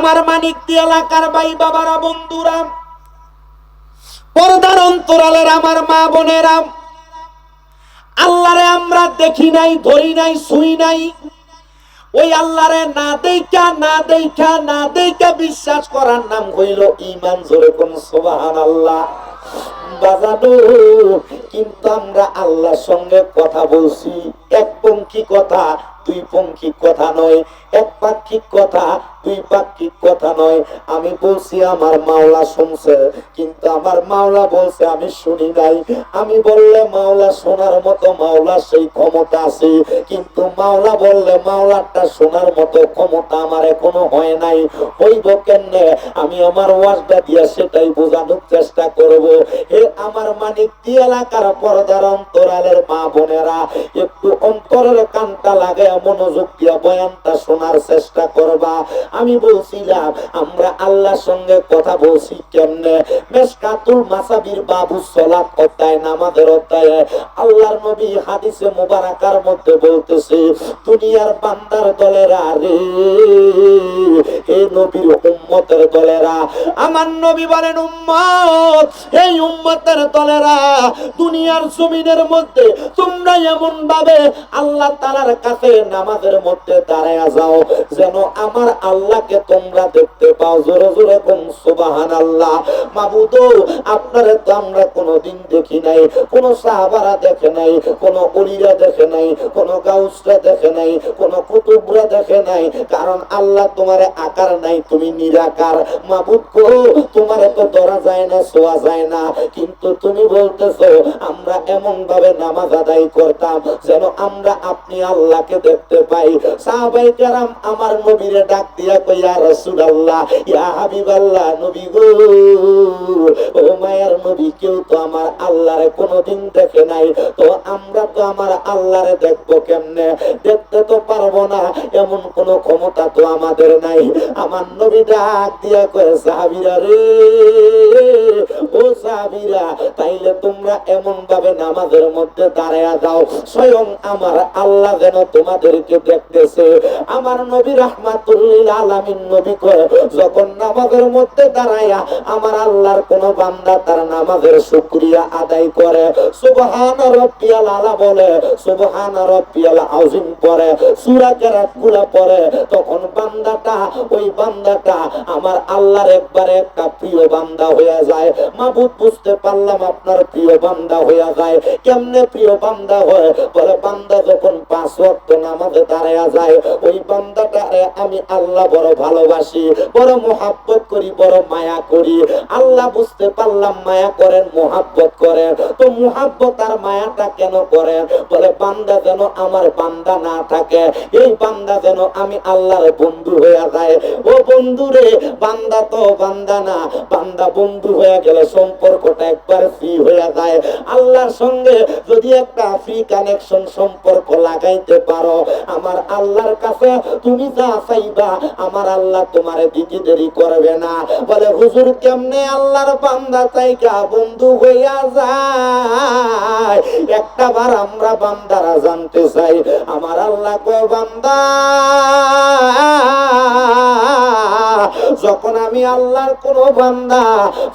আমার মানিকদি এলাকার ভাই বাবারা, বন্ধুরা, পর্দার অন্তরালের আমার মা বোনেরা, আল্লাহরে আমরা দেখি নাই, ধরি নাই, ছুঁই নাই। ওই আল্লাহরে না দেখা বিশ্বাস করার নাম হইল ঈমান। জোরে কোন সুবহানাল্লাহ। বাজানো, কিন্তু আমরা আল্লাহর সঙ্গে কথা বলছি একপঙ্খী কথা, দুই পঙ্খী কথা নয়, এক পাক্ষিক কথা, দুই পাক্ষিক কথা নয়। আমি বলছি আমার মাওলা শুনছে, কিন্তু আমার মাওলা বলছে আমি শুনি নাই। আমি বললে মাওলা শোনার মতো মাওলা সেই ক্ষমতা আছে, কিন্তু মাওলা বললে মাওলাটা শোনার মতো ক্ষমতা আমার এখনো হয় নাই। হইব কেমনে? আমি আমার ওয়াজটা দিয়া সেটাই বোঝানোর চেষ্টা করব। হে আমার মানিকদি এলাকার পর্দার অন্তরালের মা বোনেরা, একটু অন্তরের কানটা লাগে মনোযোগ দিয়া বয়ানটা শোনার চেষ্টা করবা। আমি বলছিলাম আমরা আল্লাহর সঙ্গে কথা বলছি কেমনে। মেশকাতুল মাসাবির বাবু সালাত অধ্যায়, নামাজের অধ্যায়ে আল্লাহর নবী হাদিসে মুবারাকার মধ্যে বলতেছে, দুনিয়ার বান্দার দলেরা রে, এই নবীর উম্মতের দলেরা, আমার নবী বলেন উম্মত, এই উম্মতের দলেরা, দুনিয়ার জমিনের মধ্যে তোমরা এমন ভাবে আল্লাহ তাআলার কাছে নামাজের মধ্যে দাঁড়ায়া যাও যেন আমার আল্লাহকে তোমরা দেখতে পাও। জোরে জোরে কোন সুবহানাল্লাহ। মাবুদ, আপনারে তো আমরা কোনোদিন দেখি নাই, কোন সাহাবারা দেখে নাই, কোন ওলিরা দেখে নাই, কোন গাউসরা দেখে নাই, কোন কুতুবরা দেখে নাই, কারণ আল্লাহ তোমারে আকার নাই, তুমি নিরাকার। মাবুদ গো, তোমারে তো ধরা যায় না, ছোঁয়া যায় না, কিন্তু তুমি বলতেছো আমরা এমন ভাবে নামাজ আদায় করতাম যেন আমরা আপনি আল্লাহকে দেখতে পাই। সাহাবায়ে কেরাম আমার নবীরে ডাক দিয়া কই, ইয়া রাসূলুল্লাহ, ইয়া হাবিবাল্লাহ, নবী গো, ও মায়ার নবী, কেউ তো আমার আল্লাহরে কোনোদিন দেখে নাই, তো আমরা তো আমার আল্লাহরে দেখবো কেমনে? দেখতে তো পারবো না, এমন কোন ক্ষমতা তো আমাদের নাই। আমার নবী ডাক দিয়া কয়, সাহাবীরা রে, ও সাহাবীরা, তাইলে তোমরা এমন ভাবে নামাজের মধ্যে দাঁড়ায়া যাও স্বয়ং আমার আল্লাহ যেন তোমাদেরকে দেখতেছে। আমার নবী রাহমাতুল লিল আলামিন নবী কয়, যখন নামাজের মধ্যে দাঁড়ায়া আমার আল্লাহর কোন বান্দা তার নামাজের শুকরিয়া আদায় করে, সুবহান রাব্বিয়াল আলা বলে, সুবহান রাব্বিয়াল আযীম পড়ে, সূরা কেরাতগুলা পড়ে, তখন বান্দাটা, ওই বান্দাটা আমার আল্লাহর একবারে একটা প্রিয় বান্দা হয়ে যায়। মাবুদ, বুঝতে পারলাম আপনার প্রিয় বান্দা হয়ে যায়। কেমনে প্রিয় বান্দা হয়? বলে, বান্দা যখন 5 ওয়াক্ত নামাজে দাঁড়ায়া যায়, ওই বান্দাটারে আমি আল্লাহ বড় ভালোবাসি, বড় মুহাব্বত করি, বড় মায়া করি। আল্লাহ বুঝতে পারলাম মায়া করেন, মুহাব্বত করেন। তো মুহাব্বত আর মায়াটা কেন করেন? বলে, বান্দা যেন আমার বান্দা না থাকে, এই বান্দা যেন আমি আল্লাহর বন্ধু হয়ে যায়। ও বন্ধু রে, বান্দা তো বান্দা না, বান্দা বন্ধু হয়ে গেলে সম্পর্কটা একবার ফ্রি হয়ে যায়। আল্লাহর সঙ্গে যদি একটা ফ্রি কানেকশন সম্পর্ক লাগাইতে পারো, আমার আল্লাহর কাছে তুমি যা চাইবা আমার আল্লাহ তোমারে দিতে দেরি করবে না। বলে, হুজুর কেমনে আল্লাহর বান্দা চাইকা বন্ধু হইয়া যায়? একটা বার আমরা বান্দারা জানতে চাই। আমার আল্লাহ কয়, বান্দা, যখন আমি আল্লাহর কোন বান্দা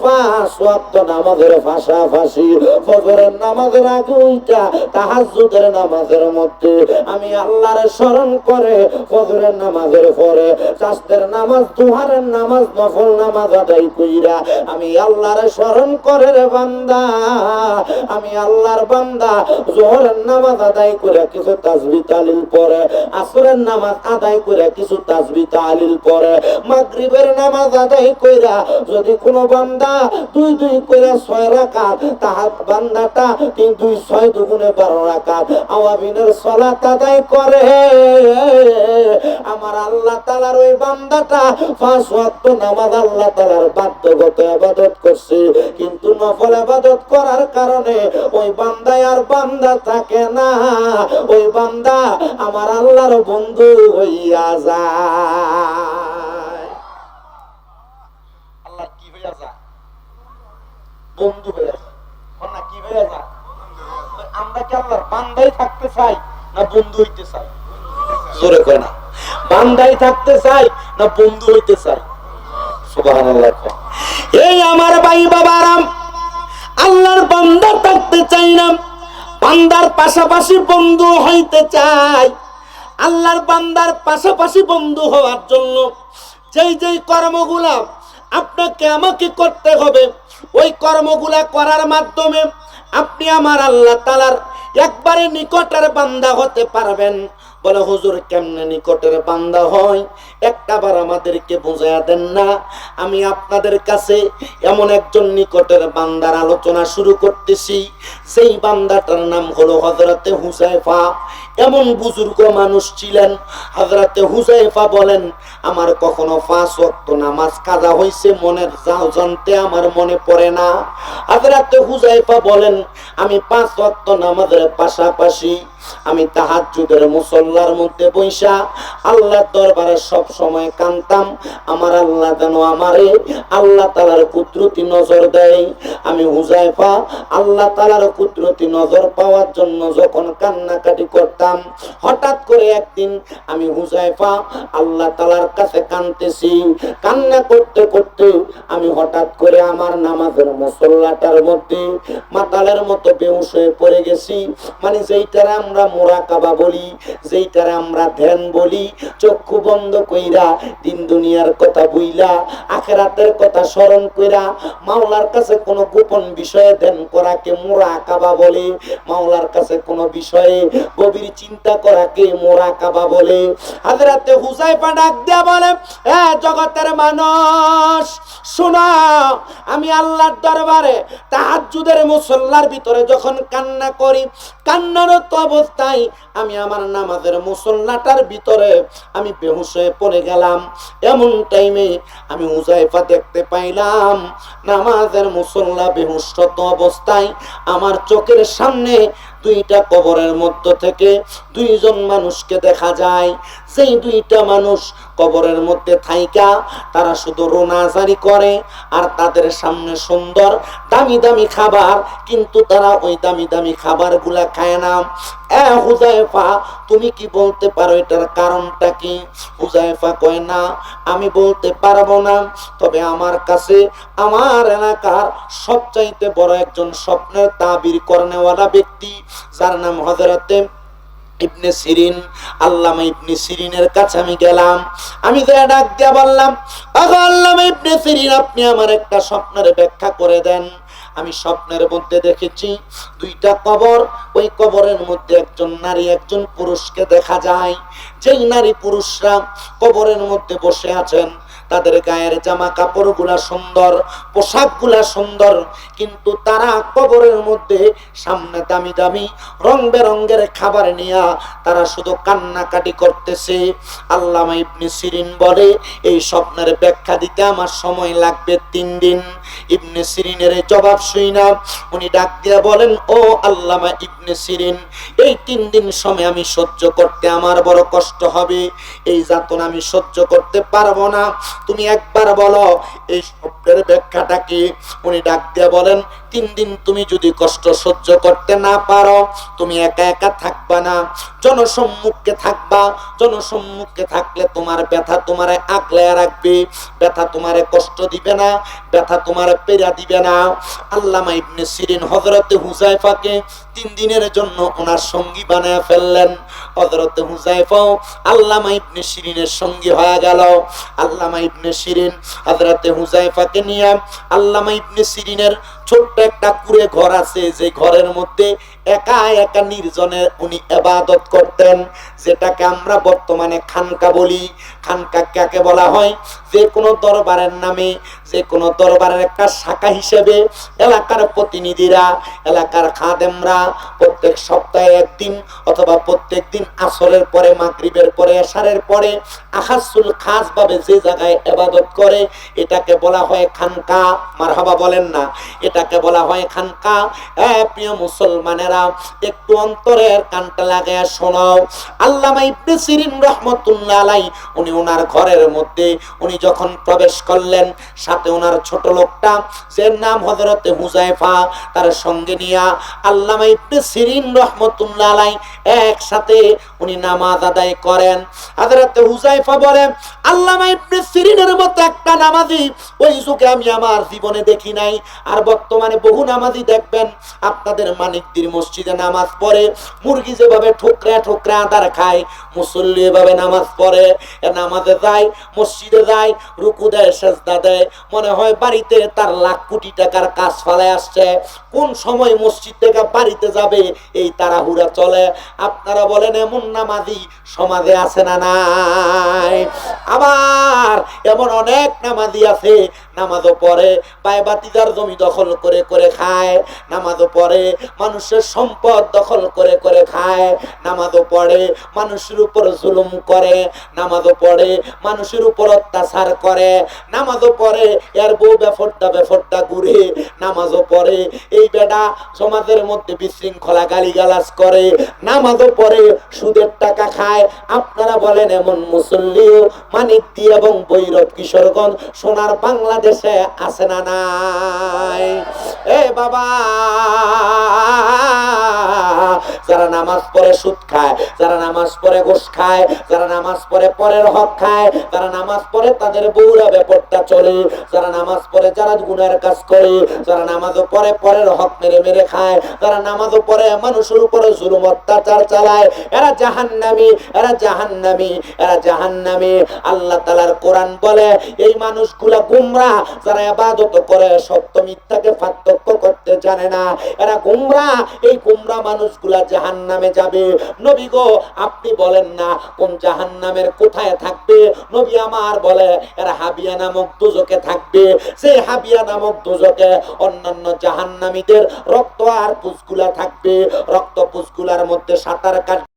5 ওয়াক্ত নামাজের পাশাপাশি ফজরের নামাজের আগে ওইটা তাহাজ্জুদের নামাজের মধ্যে আমি আল্লাহর স্মরণ করে, ফজরের নামাজের পরে চাষের নামাজ, দুহারের নামাজ, নফল নামাজ আদায় কইরা আমি আল্লাহর স্মরণ করে রে বান্দা, আমি আল্লাহর বান্দা যোহরের নামাজ আদায় করে কিছু তাসবিহ তাহলিল পড়ে, আসরের নামাজ আদায় করে কিছু তাসবিহ তাহলিল পড়ে, মাগরিবের নামাজ আদায় কইরা যদি কোনো বান্দা 2 কইরা 6 রাকাত, তাহার বান্দাটা 3 2 6 দুগুণে 12 রাকাত আওয়াবিনের সালাত আদায় করে, আমার আল্লাহ তাআলার ওই বান্দাটা 5 ওয়াক্ত নামাজ আল্লাহ তাআলার বাধ্যগত ইবাদত করছে, কিন্তু নফল ইবাদত করার কারণে ওই বান্দায় আর বান্দা থাকে না, ওই বান্দা আমার আল্লাহর বন্ধু হইয়া যায়। আল্লাহ কি হইয়া যায়? বন্ধু হইয়া যায়। না কি হইয়া যায়? আমরা কি আল্লাহর বান্দাই থাকতে চাই না বন্ধু হইতে চাই? জোরে কয় না। বান্দাই থাকতে চাই না বন্ধু হইতে চাই? সুবহানাল্লাহ। এই আমার ভাই বাবারাম, আল্লাহর বান্দা থাকতে চাই না, বান্দার পাশাপাশি বন্ধু হইতে চাই। আল্লাহর বান্দার পাশাপাশি বন্ধু হওয়ার জন্য যেই যেই কর্মগুলা আপনাকে আমাকে করতে হবে, ওই কর্মগুলা করার মাধ্যমে আপনি আমার আল্লাহ তাআলার একবারে নিকটের বান্দা হতে পারবেন। বলে হুজুর কেমনে নিকটের বান্দা হয়, একটাবার আমাদেরকে বুঝাইয়া দেন না। আমি আপনাদের কাছে এমন একজন নিকটের বান্দার আলোচনা শুরু করতেছি, সেই বান্দাটার নাম হলো হযরতে হুযায়ফা। এমন বুজুর্গ মানুষ ছিলেন, হযরতে হুযায়ফা বলেন, আমার কখনো 5 ওয়াক্ত নামাজ কাজা হইছে মনের জানতে আমার মনে পড়ে না। হযরতে হুযায়ফা বলেন, আমি 5 ওয়াক্ত নামাজের পাশাপাশি আমি তাহাজ্জুদের মুসল্লার মধ্যে বইসা আল্লাহর দরবারে সব সময় কাঁদতাম, আমার আল্লাহ যেন আমারে আল্লাহ তাআলার কুদরতি নজর দেয়। আমি হুযায়ফা আল্লাহ তাআলার কুদরতি নজর পাওয়ার জন্য যখন কান্নাকাটি করতাম, হঠাৎ করে একদিন আমি হুযায়ফা আল্লাহ তাআলার কাছে কাঁদতেছি, কান্না করতে করতে আমি হঠাৎ করে আমার নামাজের মুসল্লাটার মধ্যে মাতালের মতো বেহুশ হয়ে পড়ে গেছি। মানে যেইটারে আমরা মুরাকাবা বলি, যেইটারে আমরা ধ্যান বলি, চক্ষু বন্ধ কইরা দিন দুনিয়ার কথা বুইলা আখিরাতের কথা স্মরণ কইরা মাওলার কাছে কোনো গোপন বিষয়ে ধ্যান করাকে মুরাকাবা বলে, মাওলার কাছে কোনো বিষয়ে গভীর চিন্তা করাকে মুরাকাবা বলে। হযরতে হুযায়ফা ডাক দিয়া বলে, এ জগতের মানুষ শোনো, আমি আল্লাহর দরবারে তাহাজ্জুদের মুসল্লার ভিতরে যখন কান্না করি, কান্নারত অবস্থায় আমি আমার নামাজের মুসল্লাটার ভিতরে আমি বেহুশ হয়ে পড়ে গেলাম। এমন টাইমে আমি হুযায়ফা দেখতে পাইলাম নামাজের মুসল্লা বেহুশরত অবস্থায় আমার চোখের সামনে দুইটা কবরের মধ্য থেকে দুইজন মানুষকে দেখা যায়। সেই দুইটা মানুষ কবরের মধ্যে থাইকা তারা শুধু রোনাজারি করে, আর তাদের সামনে সুন্দর দামি দামি খাবার, কিন্তু তারা ওই দামি দামি খাবারগুলা খায় না। হুযায়ফা তুমি কি বলতে পারো এটার কারণটা কি? হুযায়ফা কয়, না আমি বলতে পারবো না, তবে আমার কাছে আমার এলাকার সবচাইতে বড় একজন স্বপ্নের তাবির করনেওয়ালা ব্যক্তি, যার নাম হযরতে ইবনে সিরিন, আল্লামা ইবনে সিরিনের কাছে আমি গেলাম। আমি ডাক দিয়া বললাম, আগো আল্লামা ইবনে সিরিন, আপনি আমার একটা স্বপ্নের ব্যাখ্যা করে দেন। আমি স্বপ্নের মধ্যে দেখেছি দুইটা কবর, ওই কবরের মধ্যে একজন নারী একজন পুরুষকে দেখা যায়। যেই নারী পুরুষরা কবরের মধ্যে বসে আছেন, তাদের গায়ের জামা কাপড় গুলা সুন্দর, পোশাক গুলা সুন্দর, কিন্তু তারা কবরের মধ্যে সামনে দামি দামি রং বেরঙ্গের খাবার নিয়ে তারা শুধু কান্নাকাটি করতেছে। আল্লামা ইবনে সিরিন বলে, এই স্বপ্নের ব্যাখ্যা দিতে আমার সময় লাগবে 3 দিন। ইবনে সিরিনের জবাব শুইনা উনি ডাক দিয়া বলেন, ও আল্লামা ইবনে সিরিন, এই 3 দিন সময় আমি সহ্য করতে আমার বড় কষ্ট হবে, এই যাতনা আমি সহ্য করতে পারবো না, তুমি একবার বলো এই স্বপ্নের ব্যাখ্যাটা কি? উনি ডাক দিয়া বলেন, 3 দিন তুমি যদি কষ্ট সহ্য করতে না পারো, তুমি একা একা থাকবা না, জনসম্মুখে থাকবা। জনসম্মুখে থাকলে তোমার ব্যথা তোমারে আগলায়া রাখবে, ব্যথা তোমারে কষ্ট দিবে না, ব্যথা তোমারে পেরা দিবে না। আল্লামা ইবনে সিরিন হযরতে হুযায়ফাকে 3 দিনের জন্য ওনার সঙ্গী বানায় ফেললেন। হযরতে হুযায়ফাও আল্লামা ইবনে সিরিনের সঙ্গী হয়ে গেল। আল্লামা ইবনে সিরিন হযরতে হুযায়ফাকে নিয়ে আল্লামা ইবনে সিরিনের ছোট্ট একটা কুঁড়ে ঘর আছে, যে ঘরের মধ্যে একা একা নির্জনে উনি ইবাদত করতেন, যেটাকে আমরা বর্তমানে খানকা বলি। খানকা কাকে বলা হয়? যে কোনো দরবারের নামে, যে কোনো দরবারের একটা শাখা হিসেবে এলাকার প্রতিনিধিরা, এলাকার খাদেমরা প্রত্যেক সপ্তাহে একদিন অথবা প্রত্যেক দিন আসরের পরে, মাগরিবের পরে, এশারের পরে আখাসুল খাস ভাবে যে জায়গায় ইবাদত করে, এটাকে বলা হয় খানকা। মারহাবা বলেন না? এটা এটাকে বলা হয় খানকা। প্রিয় মুসলমানেরা, একটু অন্তরের কানটা লাগায়া শোনাও। আল্লামা ইবনে সিরিন রাহমাতুল্লাহ আলাইহি উনি ওনার ঘরের মধ্যে উনি যখন প্রবেশ করলেন, সাথে ওনার ছোট লোকটা যার নাম হযরতে হুযায়ফা, তার সঙ্গে নিয়া আল্লামা ইবনে সিরিন রাহমাতুল্লাহ আলাইহি একসাথে উনি নামাজ আদায় করেন। হযরতে হুযায়ফা বলেন, আল্লামা ইবনে সিরিনের মতো একটা নামাজি ওই যুগে আমি আমার জীবনে দেখি নাই। আর বর্তমানে বহু নামাজি দেখবেন আপনাদের মানিকদির মসজিদে নামাজ পড়ে, মুরগি যেভাবে ঠোকরা ঠোকরা আদার খায়, মুসল্লি এভাবে নামাজ পড়ে, নামাজে যায়, মসজিদে যায়, রুকু দেয়, সেজদা দেয়, মনে হয় বাড়িতে তার লাখ কোটি টাকার কাজ ফেলে আসছে, কোন সময় মসজিদ থেকে বাড়িতে যাবে এই তাড়াহুড়া চলে। আপনারা বলেন এমন নামাজি সমাজে আছে না নাই? আবার এমন অনেক নামাজি আছে, নামাজও পড়ে, পায়ে বাতিদার জমি দখল করে করে খায়, নামাজও পড়ে, মানুষের সম্পদ দখল করে করে খায়, নামাজও পড়ে, মানুষের উপর জুলুম করে, নামাজও পড়ে, মানুষের উপর অত্যাচার করে, নামাজও পড়ে, এর বউ বেফরটা বেফরটা ঘুরে, নামাজও পড়ে, এই বেটা সমাজের মধ্যে বিশৃঙ্খলা গালিগালাজ করে, নামাজও পড়ে, সুদের টাকা খায়। আপনারা বলেন এমন মুসল্লিও মানিকদি এবং ভৈরব কিশোরগঞ্জ সোনার বাংলাদেশে আছে না নাই? এ বাবা, যারা নামাজ পড়ে সুদ খায়, যারা নামাজ পড়ে ঘুষ খায়, যারা নামাজ পড়ে পরের হক খায়, যারা নামাজ পড়ে তাদের বউরা বেপরটা চলে, যারা নামাজ পড়ে যারা গুনার কাজ করে, যারা নামাজও পড়ে পরের হক মেরে মেরে খায়, যারা নামাজও পড়ে মানুষের উপরে জুলুম অত্যাচার চালায়, এরা জাহান্নামী, এরা জাহান্নামী, এরা জাহান্নামী। আল্লাহ তাআলার কোরআন বলে এই মানুষগুলা গুমরাহ, যারা ইবাদত করে সত্য মিথ্যাকে পার্থক্য করতে জানে না, এরা গুমরাহ। এই গুমরাহ মানুষগুলা জাহান্নামে যাবে। নবী গো, আপনি বলেন না কোন জাহান্নামের কোথায় থাকবে? নবী আমার বলে এরা হাবিয়া নামক দোজকে থাকবে। সেই হাবিয়া নামক দোজকে অন্যান্য জাহান্নামীদের রক্ত আর পুষগুলা থাকবে, রক্ত পুষগুলার মধ্যে সাঁতার কাটবে।